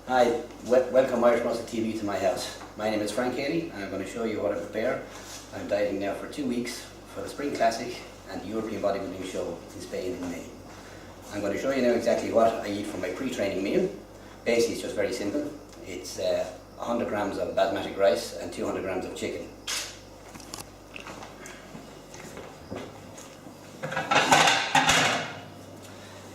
Hi, welcome Irish Muscle TV to my house. My name is Frank Haley and I'm going to show you what I prepare. I'm dieting now for 2 weeks for the Spring Classic and the European Bodybuilding Show in Spain in May. I'm going to show you now exactly what I eat for my pre-training meal. Basically it's just very simple. It's 100 grams of basmati rice and 200 grams of chicken.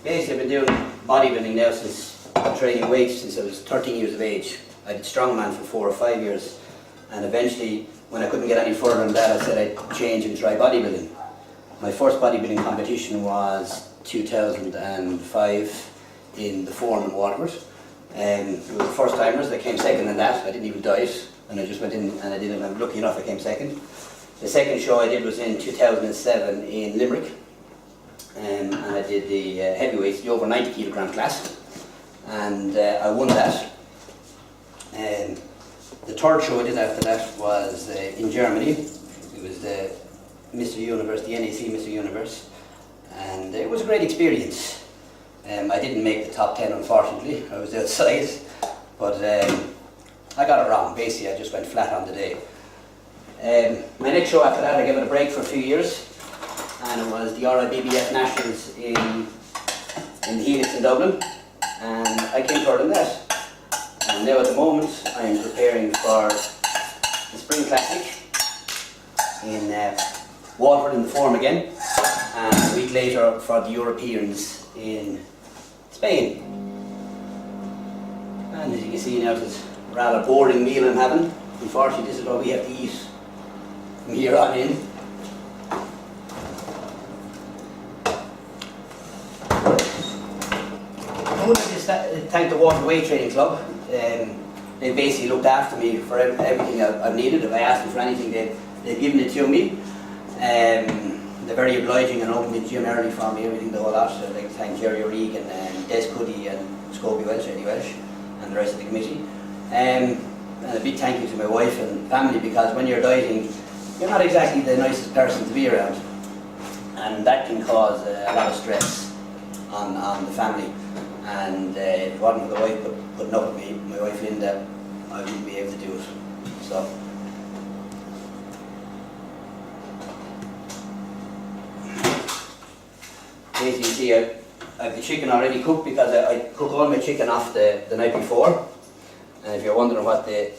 Basically I've been doing bodybuilding now since training weights since I was 13 years of age. I did strongman for 4 or 5 years, and eventually when I couldn't get any further than that I said I'd change and try bodybuilding. My first bodybuilding competition was 2005 in the Forum in Waterford. It was the first timers. I came second in that. I didn't even diet and I just went in and I did it, and I'm lucky enough I came second. The second show I did was in 2007 in Limerick, and I did the heavyweights, the over 90 kilogram class, and I won that. The third show I did after that was in Germany. It was the Mr. Universe, the NAC Mr. Universe, and it was a great experience. I didn't make the top 10 unfortunately, I was outside, but I got it wrong. Basically I just went flat on the day. My next show after that I gave it a break for a few years, and it was the RIBBF Nationals in Helix in Dublin, and I came third in that. And now at the moment I am preparing for the Spring Classic in Waterford in the Forum again, and a week later for the Europeans in Spain. And as you can see now, it's a rather boring meal I'm having. Unfortunately this is what we have to eat from here on in. I would like to thank the Water Weight Training Club. They basically looked after me for everything I've needed. If I asked them for anything, they've given it to me. They're very obliging and opened the gym early for me, everything, the whole lot. So I'd like to thank Jerry O'Regan and Des Cuddy and Scobie Welsh, Eddie Welsh, and the rest of the committee. And a big thank you to my wife and family, because when you're dieting, you're not exactly the nicest person to be around. And that can cause a lot of stress on the family. And if it wasn't for the wife putting up with me, my wife Linda, I wouldn't be able to do it. So. As you see, I have the chicken already cooked, because I cook all my chicken off the night before. And if you're wondering what the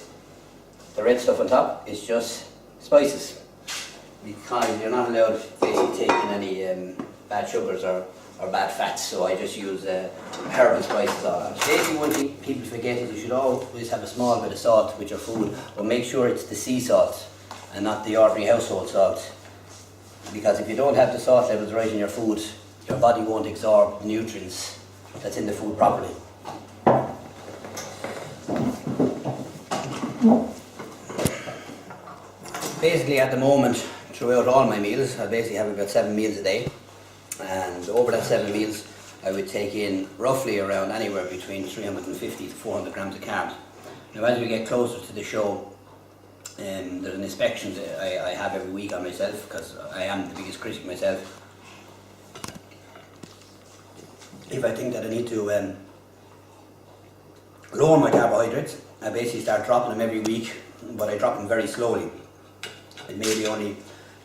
red stuff on top, it's just spices. Because you're not allowed to basically take in any bad sugars or bad fats, so I just use herbal spices all that. Basically one thing people forget is you should always have a small bit of salt with your food, but make sure it's the sea salt and not the ordinary household salt. Because if you don't have the salt levels right in your food, your body won't absorb the nutrients that's in the food properly. Basically at the moment, throughout all my meals, I basically have about 7 meals a day. And over that 7 meals, I would take in roughly around anywhere between 350 to 400 grams of carbs. Now as we get closer to the show, there's an inspection that I have every week on myself, because I am the biggest critic myself. If I think that I need to lower my carbohydrates, I basically start dropping them every week, but I drop them very slowly. It may be only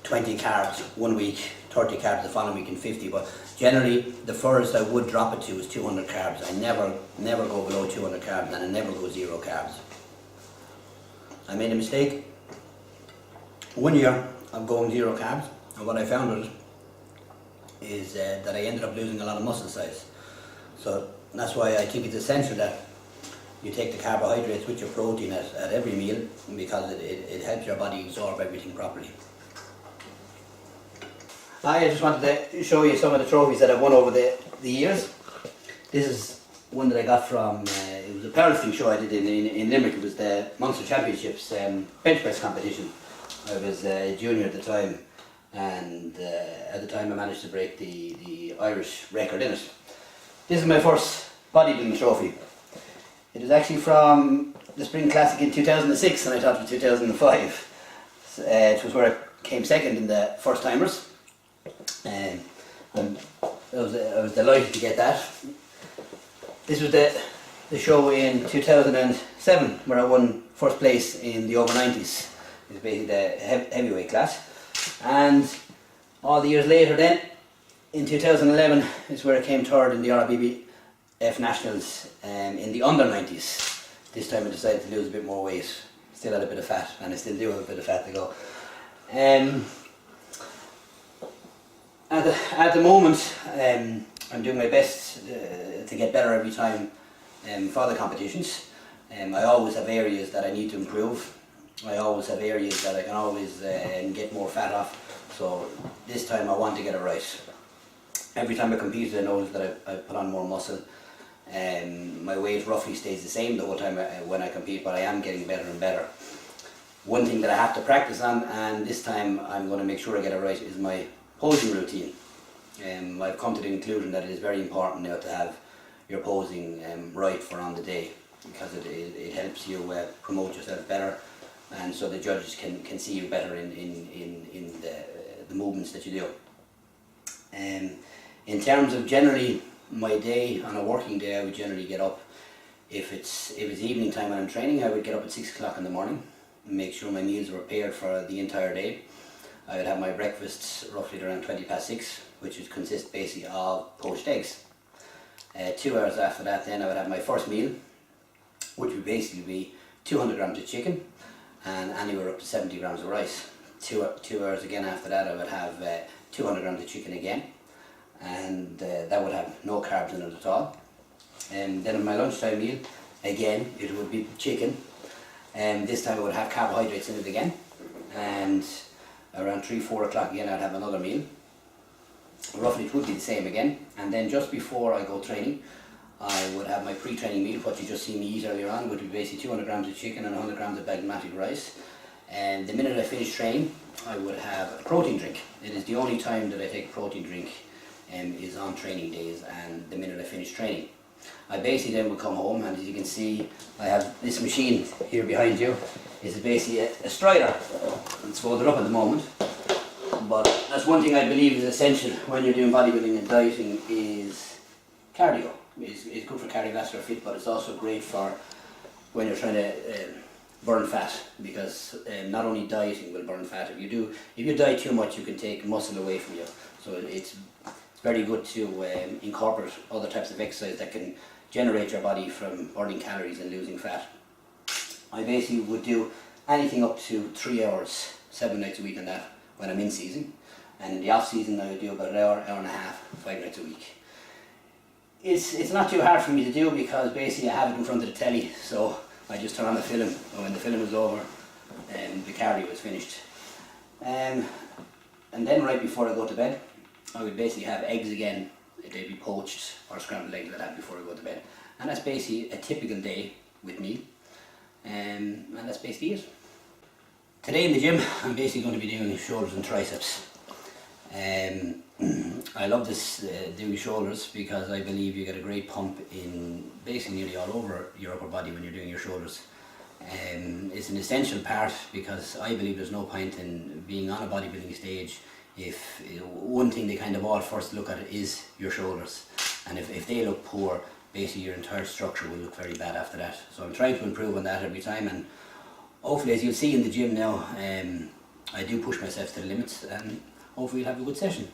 20 carbs one week, 30 carbs the following week, and 50, but generally the furthest I would drop it to is 200 carbs. I never go below 200 carbs, and I never go 0 carbs. I made a mistake 1 year of going 0 carbs, and what I found is that I ended up losing a lot of muscle size. So that's why I think it's essential that you take the carbohydrates with your protein at every meal, because it helps your body absorb everything properly. I just wanted to show you some of the trophies that I've won over the years. This is one that I got from, it was a powerlifting show I did in Limerick. It was the Munster Championships bench press competition. I was a junior at the time, and at the time I managed to break the Irish record in it. This is my first bodybuilding trophy. It was actually from the Spring Classic in 2006, and I thought it was 2005. It was where I came second in the first timers. And I was delighted to get that. This was the the show in 2007 where I won first place in the over 90s. It's basically the heavyweight class. And all the years later then, in 2011 is where I came third in the RBBF Nationals in the under 90s. This time I decided to lose a bit more weight. Still had a bit of fat, and I still do have a bit of fat to go. At the moment, I'm doing my best to get better every time for the competitions. I always have areas that I need to improve. I always have areas that I can always get more fat off. So this time I want to get it right. Every time I compete, I notice that I put on more muscle. My weight roughly stays the same the whole time when I compete, but I am getting better and better. One thing that I have to practice on, and this time I'm going to make sure I get it right, is my posing routine. I've come to the conclusion that it is very important now to have your posing right for on the day, because it helps you promote yourself better, and so the judges can see you better in the movements that you do. In terms of generally my day, on a working day, I would generally get up, if it's evening time when I'm training, I would get up at 6 o'clock in the morning, make sure my meals were prepared for the entire day. I would have my breakfasts roughly around 6:20, which would consist basically of poached eggs. 2 hours after that then I would have my first meal, which would basically be 200 grams of chicken and anywhere up to 70 grams of rice. 2 hours again after that I would have 200 grams of chicken again, and that would have no carbs in it at all. Then in my lunchtime meal, again it would be chicken, and this time I would have carbohydrates in it again, and around 3-4 o'clock again I'd have another meal. Roughly it would be the same again, and then just before I go training I would have my pre-training meal, what you just see me eat earlier on, would be basically 200 grams of chicken and 100 grams of basmati rice. And the minute I finish training I would have a protein drink. It is the only time that I take a protein drink is on training days, and the minute I finish training. I basically then will come home, and as you can see I have this machine here behind you. This is basically a strider. It's folded up at the moment, but that's one thing I believe is essential when you're doing bodybuilding and dieting is cardio. It's good for cardiovascular fit, but it's also great for when you're trying to burn fat, because not only dieting will burn fat. If you diet too much, you can take muscle away from you. So it's very good to incorporate other types of exercise that can generate your body from burning calories and losing fat. I basically would do anything up to 3 hours, 7 nights a week on that when I'm in season, and in the off season I would do about an hour, hour and a half, 5 nights a week. It's not too hard for me to do, because basically I have it in front of the telly, so I just turn on the film, and when the film is over, the cardio is finished. And then right before I go to bed, I would basically have eggs again. They'd be poached or scrambled eggs like that before I go to bed. And that's basically a typical day with me. And that's basically it. Today in the gym, I'm basically going to be doing shoulders and triceps. I love this doing shoulders, because I believe you get a great pump in basically nearly all over your upper body when you're doing your shoulders. It's an essential part, because I believe there's no point in being on a bodybuilding stage if one thing they kind of all first look at is your shoulders, and if they look poor, basically your entire structure will look very bad after that. So I'm trying to improve on that every time, and hopefully, as you'll see in the gym now, I do push myself to the limits, and hopefully we'll have a good session.